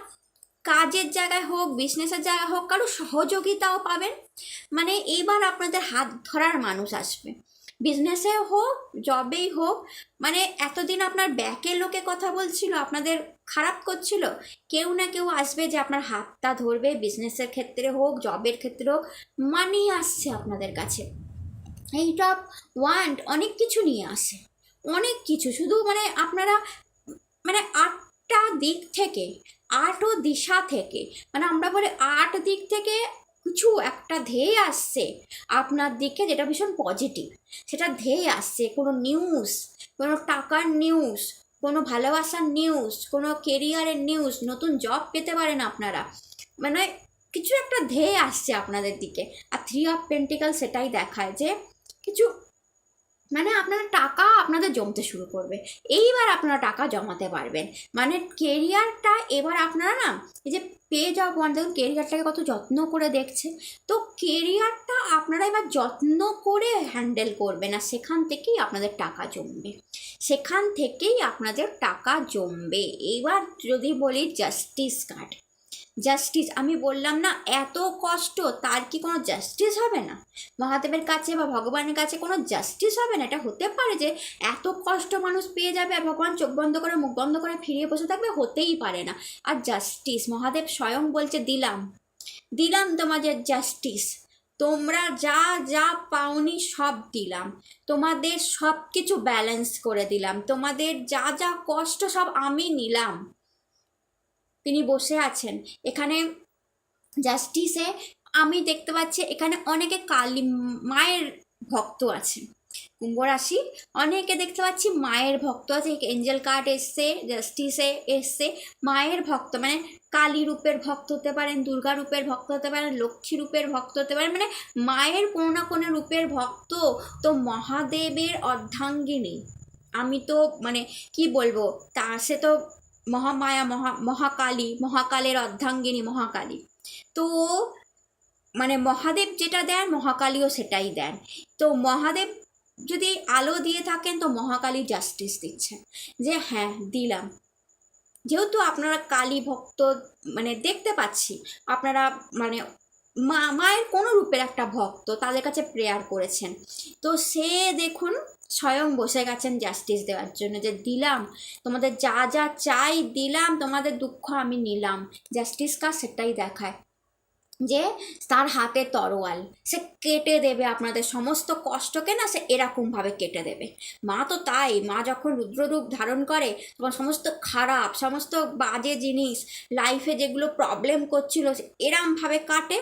কাজের জায়গায় হোক, বিজনেসের জায়গায় হোক, কারো সহযোগিতাও পাবেন। মানে এবার আপনাদের হাত ধরার মানুষ আসবে, বিজনেসে হোক, জবেই হোক, মানে এতদিন আপনার ব্যাকে লোকে কথা বলছিল, আপনাদের খারাপ করছিল, কেউ না কেউ আসবে যে আপনার হাতটা ধরবে, বিজনেসের ক্ষেত্রে হোক, জবের ক্ষেত্রে হোক, মানি আসছে আপনাদের কাছে। এই টপ ওয়ান্ট অনেক কিছু নিয়ে আসে, অনেক কিছু, শুধু মানে আপনারা মানে আটটা দিক থেকে, আটও দিশা থেকে, মানে আমরা বলি আট দিক থেকে কিছু একটা ধেয়ে আসছে আপনার দিকে, যেটা ভীষণ পজিটিভ, সেটা ধেয়ে আসছে। কোনো নিউজ, কোনো টাকার নিউজ, কোনো ভালোবাসার নিউজ, কোনো কেরিয়ারের নিউজ, নতুন জব পেতে পারেন আপনারা, মানে কিছু একটা ধেয়ে আসছে আপনাদের দিকে। আর 3 অফ পেন্টিকাল সেটাই দেখায় যে কিছু মানে আপনার টাকা আপনাদের জমতে শুরু করবে, এইবার আপনারা টাকা জমাতে পারবেন। মানে কেরিয়ারটা এবার আপনারা না, এই যে পেজ অফ ওয়ান, দেখুন কেরিয়ারটাকে কত যত্ন করে দেখছে, তো কেরিয়ারটা আপনারা এবার যত্ন করে হ্যান্ডেল করবেন, আর সেখান থেকেই আপনাদের টাকা জমবে, সেখান থেকেই আপনাদের টাকা জমবে। এবার যদি বলি জাস্টিস কার্ড, জাস্টিস, আমি বললাম না এত কষ্ট, তার কি কোনো জাস্টিস হবে না? মহাদেবের কাছে বা ভগবানের কাছে কোনো জাস্টিস হবে না? এটা হতে পারে যে এত কষ্ট মানুষ পেয়ে যাবে আর ভগবান চোখ বন্ধ করে মুখ বন্ধ করে ফিরিয়ে বসে থাকবে? হতেই পারে না। আর জাস্টিস, মহাদেব স্বয়ং বলছে দিলাম, দিলাম তোমাদের জাস্টিস, তোমরা যা যা পাওনি সব দিলাম, তোমাদের সব কিছু ব্যালেন্স করে দিলাম, তোমাদের যা যা কষ্ট সব আমি নিলাম। তিনি বসে আছেন এখানে জাস্টিসে। আমি দেখতে পাচ্ছি এখানে অনেকে কালী মায়ের ভক্ত আছে, কুম্ভ রাশি, অনেকে দেখতে পাচ্ছি মায়ের ভক্ত আছে। এঞ্জেল কার্ড এসছে, জাস্টিসে এসছে, মায়ের ভক্ত, মানে কালী রূপের ভক্ত হতে পারেন, দুর্গা রূপের ভক্ত হতে পারেন, লক্ষ্মী রূপের ভক্ত হতে পারেন, মানে মায়ের কোনো না কোনো রূপের ভক্ত। তো মহাদেবের অর্ধাঙ্গিনী, আমি তো মানে কি বলবো, তা সে তো মহামায়া, মহাকালী, মহাকালের অর্ধাঙ্গিনী মহাকালী। তো মানে মহাদেব যেটা দেন মহাকালীও সেটাই দেন। তো মহাদেব যদি আলো দিয়ে থাকেন তো মহাকালী জাস্টিস দিচ্ছেন, যে হ্যাঁ দিলাম। যেহেতু আপনারা কালী ভক্ত, মানে দেখতে পাচ্ছি আপনারা মানে মায়ের কোনো রূপের একটা ভক্ত, তাদের কাছে প্রেয়ার করেছেন, তো সে দেখুন স্বয়ং বসে গেছেন জাস্টিস দেওয়ার জন্য, যে দিলাম তোমাদের যা যা চাই দিলাম, তোমাদের দুঃখ আমি নিলাম। জাস্টিস কাজ সেটাই দেখায় যে তার হাতে তরোয়াল, সে কেটে দেবে আপনাদের সমস্ত কষ্টকে, না সে এরকমভাবে কেটে দেবে। মা তো তাই, মা যখন রুদ্ররূপ ধারণ করে তখন সমস্ত খারাপ, সমস্ত বাজে জিনিস, লাইফে যেগুলো প্রবলেম করছিল এরমভাবে কাটে,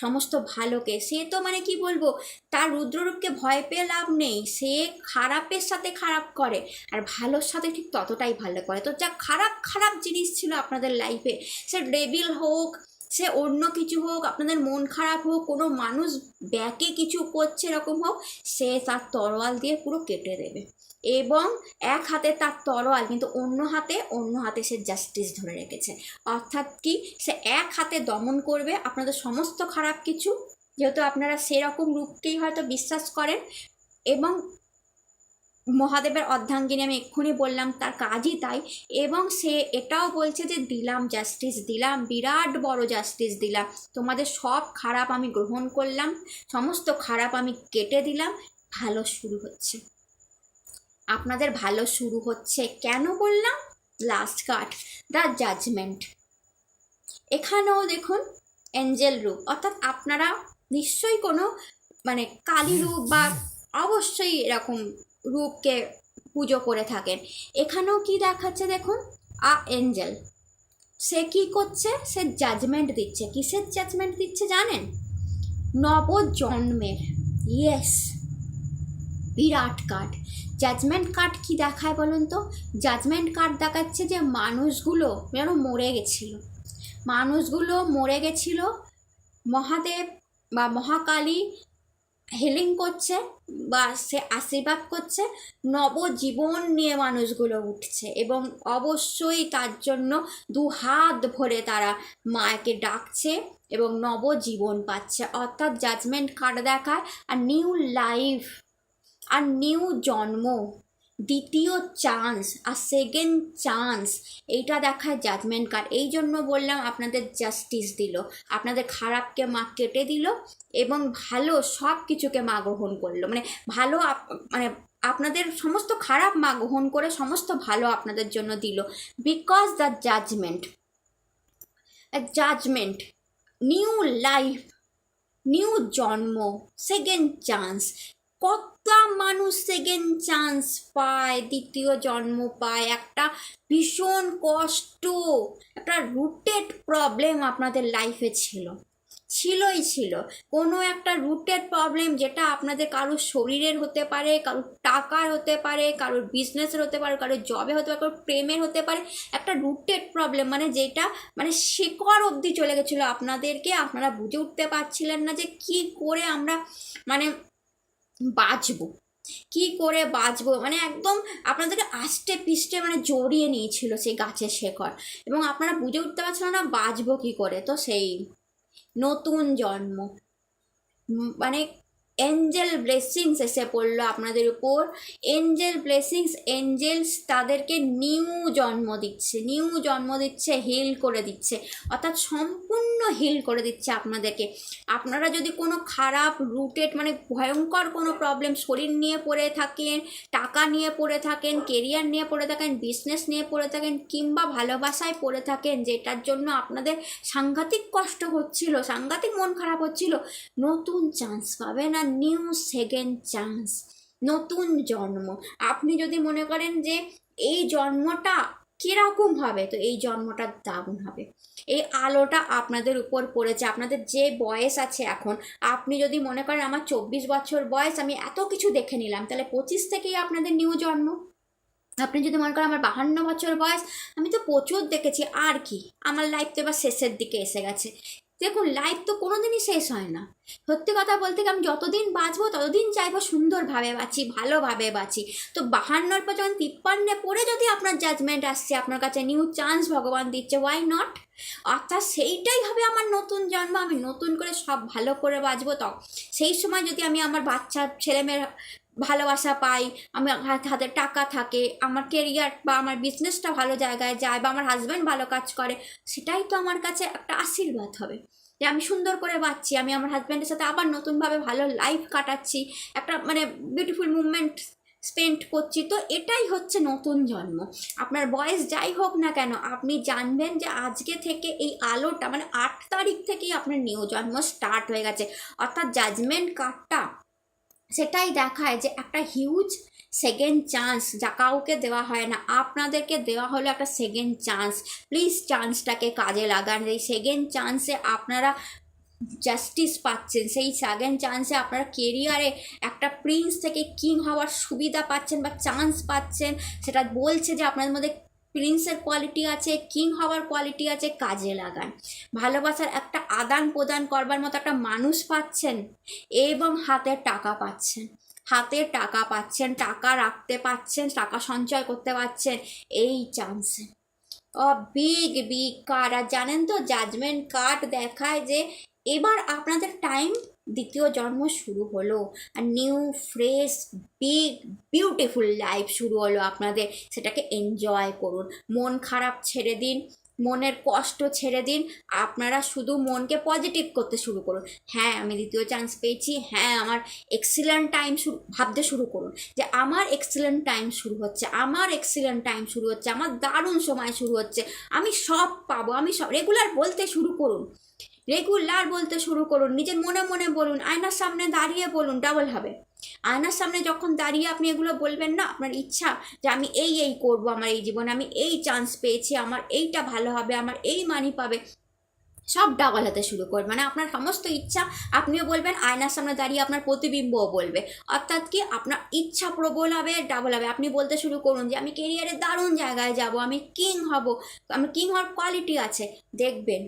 সমস্ত ভালোকে। সে তো মানে কি বলবো, তার রুদ্ররূপকে ভয় পেয়ে লাভ নেই, সে খারাপের সাথে খারাপ করে আর ভালোর সাথে ঠিক ততটাই ভালো করে। তো যা খারাপ খারাপ জিনিস ছিল আপনাদের লাইফে, সে ডেভিল হোক, সে অন্য কিছু হোক, আপনাদের মন খারাপ হোক, কোনো মানুষ ব্যাকে কিছু করছে এরকম হোক, সে তার তরোয়াল দিয়ে পুরো কেটে দেবে। এবং এক হাতে তার তরোয়াল, কিন্তু অন্য হাতে সে জাস্টিস ধরে রেখেছে। অর্থাৎ কি, সে এক হাতে দমন করবে আপনাদের সমস্ত খারাপ কিছু, যেহেতু আপনারা সেরকম রূপকেই হয়তো বিশ্বাস করেন। এবং মহাদেবের অর্ধাঙ্গিনী আমি এক্ষুনি বললাম, তার কাজই তাই। এবং সে এটাও বলছে যে দিলাম জাস্টিস, দিলাম বিরাট বড় জাস্টিস দিলাম, তোমাদের সব খারাপ আমি গ্রহণ করলাম, সমস্ত খারাপ আমি কেটে দিলাম, ভালো শুরু হচ্ছে, আপনাদের ভালো শুরু হচ্ছে। কেন বললাম? লাস্ট কার্ড দ্য জাজমেন্ট, এখানেও দেখুন এঞ্জেল রূপ, অর্থাৎ আপনারা নিশ্চয়ই কোনো মানে কালী রূপ বা অবশ্যই এরকম রূপকে পুজো করে থাকেন। এখানেও কি দেখাচ্ছে দেখুন, এঞ্জেল, সে কি করছে, সে জাজমেন্ট দিচ্ছে। কিসের জাজমেন্ট দিচ্ছে জানেন? নবজন্মের। ইয়েস, বিরাট কার্ড। জাজমেন্ট কার্ড কি দেখায় বলুন তো? জাজমেন্ট কার্ড দেখাচ্ছে যে মানুষগুলো যেন মরে গেছিল, মানুষগুলো মরে গেছিল, মহাদেব বা মহাকালী হিলিং করছে বা সে আশীর্বাদ করছে, নবজীবন নিয়ে মানুষগুলো উঠছে, এবং অবশ্যই তার জন্য 2 হাত ভরে তারা মাকে ডাকছে এবং নবজীবন পাচ্ছে। অর্থাৎ জাজমেন্ট কার্ড দেখায় আর নিউ লাইফ আর নিউ জন্ম, দ্বিতীয় চান্স, আর সেকেন্ড চান্স, এইটা দেখায় জাজমেন্ট কার্ড। এই জন্য বললাম আপনাদের জাস্টিস দিল, আপনাদের খারাপকে মা কেটে দিল এবং ভালো সব কিছুকে মা গ্রহণ করলো। মানে ভালো মানে আপনাদের সমস্ত খারাপ মা গ্রহণ করে সমস্ত ভালো আপনাদের জন্য দিল। Because the judgment, judgment, new life, new জন্ম, সেকেন্ড চান্স। কত মানুষ সেকেন্ড চান্স পায়, দ্বিতীয় জন্ম পায়। একটা ভীষণ কষ্ট, একটা রুটেড প্রবলেম আপনাদের লাইফে ছিল কোনো একটা রুটেড প্রবলেম, যেটা আপনাদের কারোর শরীরের হতে পারে, কারোর টাকার হতে পারে, কারোর বিজনেসের হতে পারে, কারোর জবে হতে পারে, কারোর প্রেমের হতে পারে। একটা রুটেড প্রবলেম মানে যেটা মানে শিকড় অবধি চলে গেছিলো আপনাদেরকে, আপনারা বুঝে উঠতে পারছিলেন না যে কি করে আমরা মানে বাঁচবো, কি করে বাঁচবো। মানে একদম আপনাদেরকে আষ্টে পিষ্টে মানে জড়িয়ে নিয়েছিল সেই গাছের শেকড়, এবং আপনারা বুঝে উঠতে পারছিলেন না বাঁচবো কি করে। তো সেই নতুন জন্ম মানে এঞ্জেল ব্লেসিংস এসে পড়লো আপনাদের উপর। এঞ্জেল ব্লেসিংস, এঞ্জেলস তাদেরকে নিউ জন্ম দিচ্ছে, হিল করে দিচ্ছে, অর্থাৎ সম্পূর্ণ হিল করে দিচ্ছে আপনাদেরকে। আপনারা যদি কোনো খারাপ রুটেড মানে ভয়ঙ্কর কোনো প্রবলেম, শরীর নিয়ে পড়ে থাকেন, টাকা নিয়ে পড়ে থাকেন, কেরিয়ার নিয়ে পড়ে থাকেন, বিজনেস নিয়ে পড়ে থাকেন, কিংবা ভালোবাসায় পড়ে থাকেন, যেটার জন্য আপনাদের সাংঘাতিক কষ্ট হচ্ছিল, সাংঘাতিক মন খারাপ হচ্ছিল, নতুন চান্স পাবেন। আর নিউ সেকেন্ড চান্স, নতুন জন্ম। আপনি যদি মনে করেন যে এই জন্মটা কীরকম হবে, তো এই জন্মটা দারুণ হবে। এই আলোটা আপনাদের উপর পড়েছে। আপনাদের যে বয়স আছে এখন, আপনি যদি মনে করেন আমার 24 বছর বয়স, আমি এত কিছু দেখে নিলাম, তাহলে 25 থেকেই আপনাদের নিউ জন্ম। আপনি যদি মনে করেন আমার 52 বছর বয়স, আমি তো প্রচুর দেখেছি, আর কি আমার লাইফ তো এবার শেষের দিকে এসে গেছে। দেখুন, লাইফ তো কোনো দিনই শেষ হয় না। সত্যি কথা বলতে কি, আমি যতদিন বাঁচবো ততদিন চাইবো সুন্দরভাবে বাঁচি, ভালোভাবে বাঁচি। তো 52 পর যখন 53 পরে যদি আপনার জাজমেন্ট আসছে, আপনার কাছে নিউ চান্স ভগবান দিচ্ছে, ওয়াই নট? অর্থাৎ সেইটাই হবে আমার নতুন জন্ম, আমি নতুন করে সব ভালো করে বাঁচবো। তো সেই সময় যদি আমি আমার বাচ্চা ছেলেমেয়ের ভালোবাসা পাই, আমার হাতে টাকা থাকে, আমার কেরিয়ার বা আমার বিজনেসটা ভালো জায়গায় যায়, বা আমার হাজব্যান্ড ভালো কাজ করে, সেটাই তো আমার কাছে একটা আশীর্বাদ হবে যে আমি সুন্দর করে বাঁচছি, আমি আমার হাজব্যান্ডের সাথে আবার নতুনভাবে ভালো লাইফ কাটাচ্ছি, একটা মানে বিউটিফুল মুভমেন্ট স্পেন্ড করছি। তো এটাই হচ্ছে নতুন জন্ম। আপনার বয়স যাই হোক না কেন, আপনি জানবেন যে আজকে থেকে এই আলোটা মানে 8 তারিখ থেকেই আপনার নিউ জন্ম স্টার্ট হয়ে গেছে। অর্থাৎ জাজমেন্ট কার্ডটা সেটাই দেখায় যে একটা হিউজ সেকেন্ড চান্স যা কাউকে দেওয়া হয় না, আপনাদেরকে দেওয়া হলো একটা সেকেন্ড চান্স। প্লিজ চান্সটাকে কাজে লাগান। এই সেকেন্ড চান্সে আপনারা জাস্টিস পাচ্ছেন, সেই সেকেন্ড চান্সে আপনারা কেরিয়ারে একটা প্রিন্স থেকে কিং হওয়ার সুবিধা পাচ্ছেন বা চান্স পাচ্ছেন। সেটা বলছে যে আপনাদের মধ্যে প্রিন্সের কোয়ালিটি আছে, কিং হওয়ার কোয়ালিটি আছে, কাজে লাগান। ভালোবাসার একটা আদান প্রদান করবার মতো একটা মানুষ পাচ্ছেন, এবং হাতে টাকা পাচ্ছেন, টাকা রাখতে পাচ্ছেন, টাকা সঞ্চয় করতে পারছেন এই চান্সে। Big big card. আর জানেন তো, জাজমেন্ট কার্ড দেখায় যে এবার আপনাদের টাইম, দ্বিতীয় জন্ম শুরু হলো, আর new fresh big beautiful life শুরু হলো আপনাদের। সেটাকে এনজয় করুন, মন খারাপ ছেড়ে দিন, মনের কষ্ট ছেড়ে দিন, আপনারা শুধু মনকে পজিটিভ করতে শুরু করুন। হ্যাঁ, আমি দ্বিতীয় চান্স পেয়েছি, হ্যাঁ আমার এক্সিলেন্ট টাইম ভাবতে শুরু করুন যে আমার এক্সিলেন্ট টাইম শুরু হচ্ছে, আমার দারুণ সময় শুরু হচ্ছে, আমি সব পাবো, আমি সব রেগুলার বলতে শুরু করুন, নিজের মনে মনে বলুন, আয়নার সামনে দাঁড়িয়ে বলুন, ডাবল হবে। আয়নার সামনে যখন দাঁড়িয়ে আপনি এগুলো বলবেন না, আপনার ইচ্ছা যে আমি এই করব, আমার এই জীবনে আমি এই চান্স পেয়েছি, আমার এইটা ভালো হবে, আমার এই মানি পাবে, সব ডাবল হতে শুরু করবে। মানে আপনার সমস্ত ইচ্ছা আপনিও বলবেন, আয়নার সামনে দাঁড়িয়ে আপনার প্রতিবিম্বও বলবে। অর্থাৎ কি, আপনার ইচ্ছা প্রবল হবে, ডাবল হবে। আপনি বলতে শুরু করুন যে আমি কেরিয়ারে দারুণ জায়গায় যাব, আমি কিং হব, আমি কিং হওয়ার কোয়ালিটি আছে। দেখবেন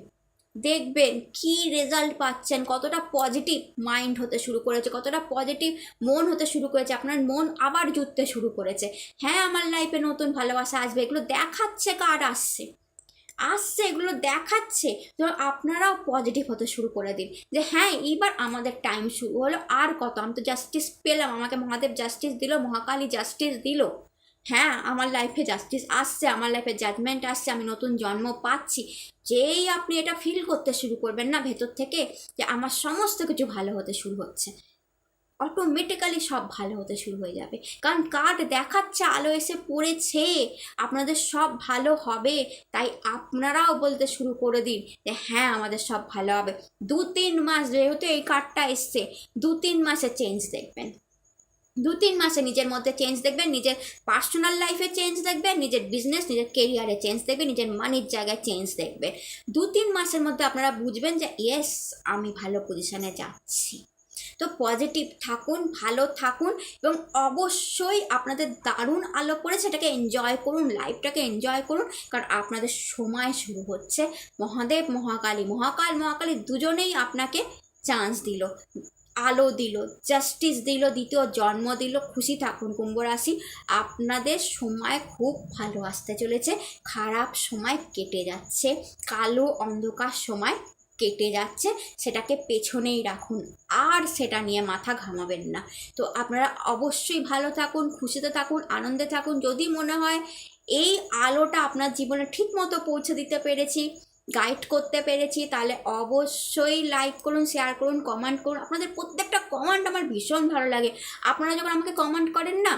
কি রেজাল্ট পাচ্ছেন, কতটা পজিটিভ মাইন্ড হতে শুরু করেছে, কতটা পজিটিভ মন হতে শুরু করেছে, আপনার মন আবার জুড়তে শুরু করেছে। হ্যাঁ, আমার লাইফে নতুন ভালোবাসা আসবে, এগুলো দেখাচ্ছে, কার্ড আসছে, এগুলো দেখাচ্ছে। তো আপনারাও পজিটিভ হতে শুরু করে দিন যে হ্যাঁ, এইবার আমাদের টাইম শুরু হলো, আর কত, আমি তো জাস্টিস পেলাম, আমাকে মহাদেব জাস্টিস দিল, মহাকালী জাস্টিস দিল, হ্যাঁ, আমার লাইফে জাস্টিস আসছে, আমার লাইফে জাজমেন্ট আসছে, আমি নতুন জন্ম পাচ্ছি, যেই আপনি এটা ফিল করতে শুরু করবেন না ভেতর থেকে যে আমার সমস্ত কিছু ভালো হতে শুরু হচ্ছে, অটোমেটিক্যালি সব ভালো হতে শুরু হয়ে যাবে। কারণ কার্ড দেখাচ্ছে, আলো এসে পড়েছে, আপনাদের সব ভালো হবে। তাই আপনারাও বলতে শুরু করে দিন যে হ্যাঁ আমাদের সব ভালো হবে। 2-3 মাস যেহেতু এই কার্ডটা এসছে, 2-3 মাসে চেঞ্জ দেখবেন। 2-3 মাসে নিজের মধ্যে চেঞ্জ দেখবেন, নিজের পার্সোনাল লাইফে চেঞ্জ দেখবেন, নিজের বিজনেস, নিজের কেরিয়ারে চেঞ্জ দেখবেন, নিজের মানির জায়গায় চেঞ্জ দেখবেন। 2-3 মাসের মধ্যে আপনারা বুঝবেন যে ইয়েস আমি ভালো পজিশনে যাচ্ছি। তো পজিটিভ থাকুন, ভালো থাকুন, এবং অবশ্যই আপনাদের দারুণ আলো করে সেটাকে এনজয় করুন, লাইফটাকে এনজয় করুন। কারণ আপনাদের সময় শুরু হচ্ছে। মহাদেব মহাকালী, মহাকালী দুজনেই আপনাকে চান্স দিল, আলো দিল, জাস্টিস দিল, দ্বিতীয় জন্ম দিল। খুশি থাকুন কুম্ভ রাশি, আপনাদের সময় খুব ভালো আসতে চলেছে। খারাপ সময় কেটে যাচ্ছে, কালো অন্ধকার সময় কেটে যাচ্ছে, সেটাকে পেছনেই রাখুন, আর সেটা নিয়ে মাথা ঘামাবেন না। তো আপনারা অবশ্যই ভালো থাকুন, খুশিতে থাকুন, আনন্দে থাকুন। যদি মনে হয় এই আলোটা আপনার জীবনে ঠিক মতো পৌঁছে দিতে পেরেছি, গাইড করতে পেরেছি, তাহলে অবশ্যই লাইক করুন, শেয়ার করুন, কমেন্ট করুন। আপনাদের প্রত্যেকটা কমেন্ট আমার ভীষণ ভালো লাগে। আপনারা যখন আমাকে কমেন্ট করেন না,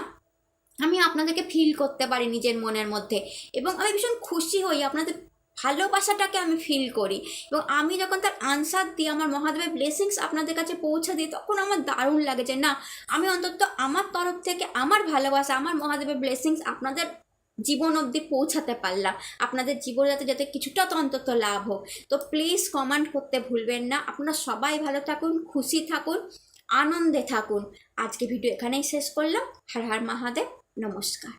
আমি আপনাদেরকে ফিল করতে পারি নিজের মনের মধ্যে, এবং আমি ভীষণ খুশি হই, আপনাদের ভালোবাসাটাকে আমি ফিল করি। এবং আমি যখন তার আনসার দিই, আমার মহাদেবের ব্লেসিংস আপনাদের কাছে পৌঁছে দিই, তখন আমার দারুণ লাগে যে না, আমি অন্তত আমার তরফ থেকে আমার ভালোবাসা, আমার মহাদেবের ব্লেসিংস আপনাদের জীবন অবধি পৌঁছাতে পারলাম। আপনাদের জীবনে যাতে কিছুটা তো অন্তত লাভ হোক। তো প্লিজ কমেন্ট করতে ভুলবেন না। আপনারা সবাই ভালো থাকুন, খুশি থাকুন, আনন্দে থাকুন। আজকে ভিডিও এখানেই শেষ করলাম। হর হর মহাদেব, নমস্কার।